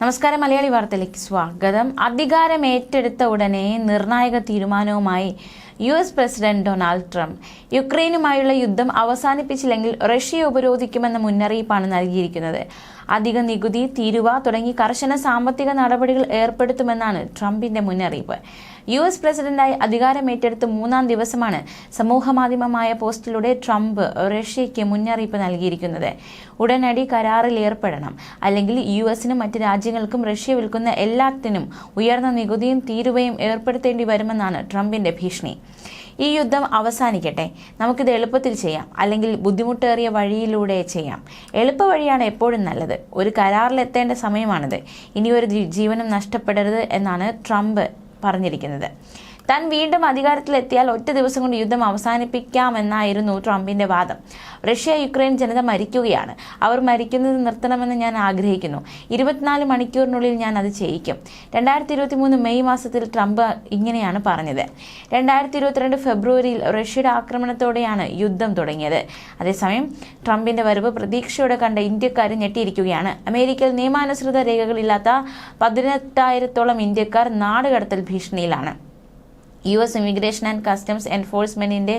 നമസ്കാരം. മലയാളി വാർത്തയിലേക്ക് സ്വാഗതം. അധികാരം ഏറ്റെടുത്ത ഉടനെ നിർണായക തീരുമാനവുമായി US പ്രസിഡന്റ് ഡൊണാൾഡ് ട്രംപ് യുക്രൈനുമായുള്ള യുദ്ധം അവസാനിപ്പിച്ചില്ലെങ്കിൽ റഷ്യയെ ഉപരോധിക്കുമെന്ന മുന്നറിയിപ്പാണ് നൽകിയിരിക്കുന്നത്. അധിക നികുതി, തീരുവ തുടങ്ങി കർശന സാമ്പത്തിക നടപടികൾ ഏർപ്പെടുത്തുമെന്നാണ് ട്രംപിന്റെ മുന്നറിയിപ്പ്. US പ്രസിഡന്റായി അധികാരമേറ്റെടുത്ത് 3-ാം ദിവസമാണ് സമൂഹമാധ്യമമായ പോസ്റ്റിലൂടെ ട്രംപ് റഷ്യയ്ക്ക് മുന്നറിയിപ്പ് നൽകിയിരിക്കുന്നത്. ഉടനടി കരാറിൽ ഏർപ്പെടണം, അല്ലെങ്കിൽ US-നും മറ്റ് രാജ്യങ്ങൾക്കും റഷ്യ വിൽക്കുന്ന എല്ലാത്തിനും ഉയർന്ന നികുതിയും തീരുവയും ഏർപ്പെടുത്തേണ്ടി വരുമെന്നാണ് ട്രംപിന്റെ ഭീഷണി. ഈ യുദ്ധം അവസാനിക്കട്ടെ, നമുക്കിത് എളുപ്പത്തിൽ ചെയ്യാം, അല്ലെങ്കിൽ ബുദ്ധിമുട്ടേറിയ വഴിയിലൂടെ ചെയ്യാം. എളുപ്പ വഴിയാണ് എപ്പോഴും നല്ലത്. ഒരു കരാറിലെത്തേണ്ട സമയമാണിത്. ഇനി ഒരു ജീവനും നഷ്ടപ്പെടരുത് എന്നാണ് ട്രംപ് പറഞ്ഞിരിക്കുന്നത്. താൻ വീണ്ടും അധികാരത്തിലെത്തിയാൽ ഒറ്റ ദിവസം കൊണ്ട് യുദ്ധം അവസാനിപ്പിക്കാമെന്നായിരുന്നു ട്രംപിന്റെ വാദം. റഷ്യ യുക്രൈൻ ജനത മരിക്കുകയാണ്. അവർ മരിക്കുന്നത് നിർത്തണമെന്ന് ഞാൻ ആഗ്രഹിക്കുന്നു. 24 മണിക്കൂറിനുള്ളിൽ ഞാൻ അത് ചെയ്യിക്കും. 2023 മെയ് മാസത്തിൽ ട്രംപ് ഇങ്ങനെയാണ് പറഞ്ഞത്. 2022 ഫെബ്രുവരിയിൽ റഷ്യയുടെ ആക്രമണത്തോടെയാണ് യുദ്ധം തുടങ്ങിയത്. അതേസമയം ട്രംപിന്റെ വരവ് പ്രതീക്ഷയോടെ കണ്ട ഇന്ത്യക്കാർ ഞെട്ടിയിരിക്കുകയാണ്. അമേരിക്കയിൽ നിയമാനുസൃത രേഖകളില്ലാത്ത 18,000-ഓളം ഇന്ത്യക്കാർ നാടുകടത്തൽ ഭീഷണിയിലാണ്. US ഇമിഗ്രേഷൻ ആൻഡ് കസ്റ്റംസ് എൻഫോഴ്സ്മെന്റിന്റെ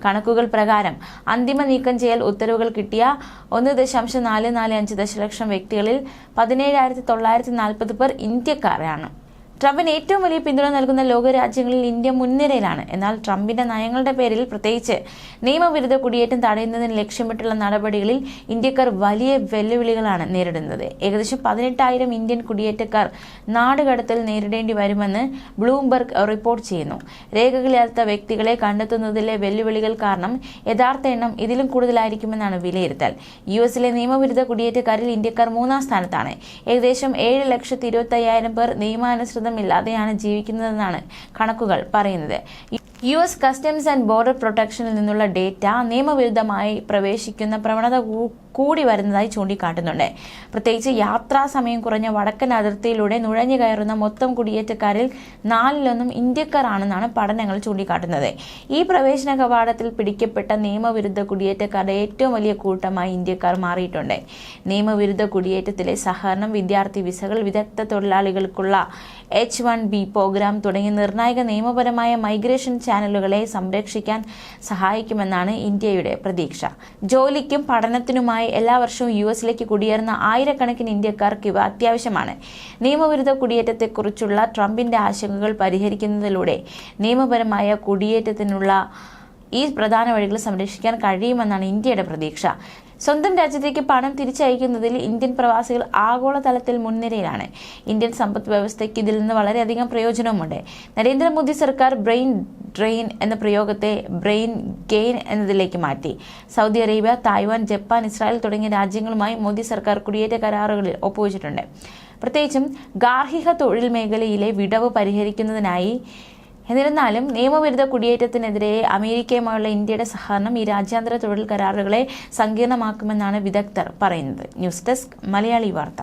കണക്കുകൾ പ്രകാരം അന്തിമ നീക്കം ചെയ്യൽ ഉത്തരവുകൾ കിട്ടിയ 1.445 ദശലക്ഷം വ്യക്തികളിൽ 17,940 പേർ ഇന്ത്യക്കാരാണ്. ട്രംപിന് ഏറ്റവും വലിയ പിന്തുണ നൽകുന്ന ലോകരാജ്യങ്ങളിൽ ഇന്ത്യ മുൻനിരയിലാണ്. എന്നാൽ ട്രംപിന്റെ നയങ്ങളുടെ പേരിൽ, പ്രത്യേകിച്ച് നിയമവിരുദ്ധ കുടിയേറ്റം തടയുന്നതിന് ലക്ഷ്യമിട്ടുള്ള നടപടികളിൽ ഇന്ത്യക്കാർ വലിയ വെല്ലുവിളികളാണ് നേരിടുന്നത്. ഏകദേശം 18,000 ഇന്ത്യൻ കുടിയേറ്റക്കാർ നാടുകടത്തൽ നേരിടേണ്ടി വരുമെന്ന് ബ്ലൂംബർഗ് റിപ്പോർട്ട് ചെയ്യുന്നു. രേഖകളില്ലാത്ത വ്യക്തികളെ കണ്ടെത്തുന്നതിലെ വെല്ലുവിളികൾ കാരണം യഥാർത്ഥ എണ്ണം ഇതിലും കൂടുതലായിരിക്കുമെന്നാണ് വിലയിരുത്തൽ. US-ലെ നിയമവിരുദ്ധ കുടിയേറ്റക്കാരിൽ ഇന്ത്യക്കാർ 3-ാം സ്ഥാനത്താണ്. ഏകദേശം 7,25,000 പേർ നിയമാനുസൃത ഇല്ലാതെയാണ് ജീവിക്കുന്നതെന്നാണ് കണക്കുകൾ പറയുന്നത്. US കസ്റ്റംസ് ആൻഡ് ബോർഡർ പ്രൊട്ടക്ഷനിൽ നിന്നുള്ള ഡേറ്റ നിയമവിരുദ്ധമായി പ്രവേശിക്കുന്ന പ്രവണത കൂടി വരുന്നതായി ചൂണ്ടിക്കാട്ടുന്നുണ്ട്. പ്രത്യേകിച്ച് യാത്രാ സമയം കുറഞ്ഞ വടക്കൻ അതിർത്തിയിലൂടെ നുഴഞ്ഞു കയറുന്ന മൊത്തം കുടിയേറ്റക്കാരിൽ 4-1 ഇന്ത്യക്കാരാണെന്നാണ് പഠനങ്ങൾ ചൂണ്ടിക്കാട്ടുന്നത്. ഈ പ്രവേശന കവാടത്തിൽ പിടിക്കപ്പെട്ട നിയമവിരുദ്ധ കുടിയേറ്റക്കാരുടെ ഏറ്റവും വലിയ കൂട്ടമായി ഇന്ത്യക്കാർ മാറിയിട്ടുണ്ട്. നിയമവിരുദ്ധ കുടിയേറ്റത്തിലെ സഹകരണം, വിദ്യാർത്ഥി വിസകൾ, വിദഗ്ധ തൊഴിലാളികൾക്കുള്ള H-1B പ്രോഗ്രാം തുടങ്ങിയ നിർണായക നിയമപരമായ മൈഗ്രേഷൻ ചാനലുകളെ സംരക്ഷിക്കാൻ സഹായിക്കുമെന്നാണ് ഇന്ത്യയുടെ പ്രതീക്ഷ. ജോലിക്കും പഠനത്തിനുമായി എല്ലാ വർഷവും US-ലേക്ക് കുടിയേറുന്ന ആയിരക്കണക്കിന് ഇന്ത്യക്കാർക്ക് ഇവ അത്യാവശ്യമാണ്. നിയമവിരുദ്ധ കുടിയേറ്റത്തെക്കുറിച്ചുള്ള ട്രംപിന്റെ ആശങ്കകൾ പരിഹരിക്കുന്നതിലൂടെ നിയമപരമായ കുടിയേറ്റത്തിനുള്ള ഈ പ്രധാന വഴികൾ സംരക്ഷിക്കാൻ കഴിയുമെന്നാണ് ഇന്ത്യയുടെ പ്രതീക്ഷ. സ്വന്തം രാജ്യത്തേക്ക് പണം തിരിച്ചയക്കുന്നതിൽ ഇന്ത്യൻ പ്രവാസികൾ ആഗോളതലത്തിൽ മുൻനിരയിലാണ്. ഇന്ത്യൻ സമ്പദ് വ്യവസ്ഥയ്ക്ക് ഇതിൽ നിന്ന് വളരെയധികം പ്രയോജനവുമുണ്ട്. നരേന്ദ്രമോദി സർക്കാർ ബ്രെയിൻ ഡ്രെയിൻ എന്ന പ്രയോഗത്തെ ബ്രെയിൻ ഗെയിൻ എന്നതിലേക്ക് മാറ്റി. Saudi Arabia, Taiwan, Japan, Israel തുടങ്ങിയ രാജ്യങ്ങളുമായി മോദി സർക്കാർ കുടിയേറ്റ കരാറുകളിൽ ഒപ്പുവച്ചിട്ടുണ്ട്. പ്രത്യേകിച്ചും ഗാർഹിക തൊഴിൽ മേഖലയിലെ വിടവ് പരിഹരിക്കുന്നതിനായി. എന്നിരുന്നാലും നിയമവിരുദ്ധ കുടിയേറ്റത്തിനെതിരെ അമേരിക്കയുമായുള്ള ഇന്ത്യയുടെ സഹകരണം ഈ രാജ്യാന്തര തൊഴിൽ കരാറുകളെ സങ്കീർണമാക്കുമെന്നാണ് വിദഗ്ധർ പറയുന്നത്. ന്യൂസ് ഡെസ്ക്, മലയാളി വാർത്ത.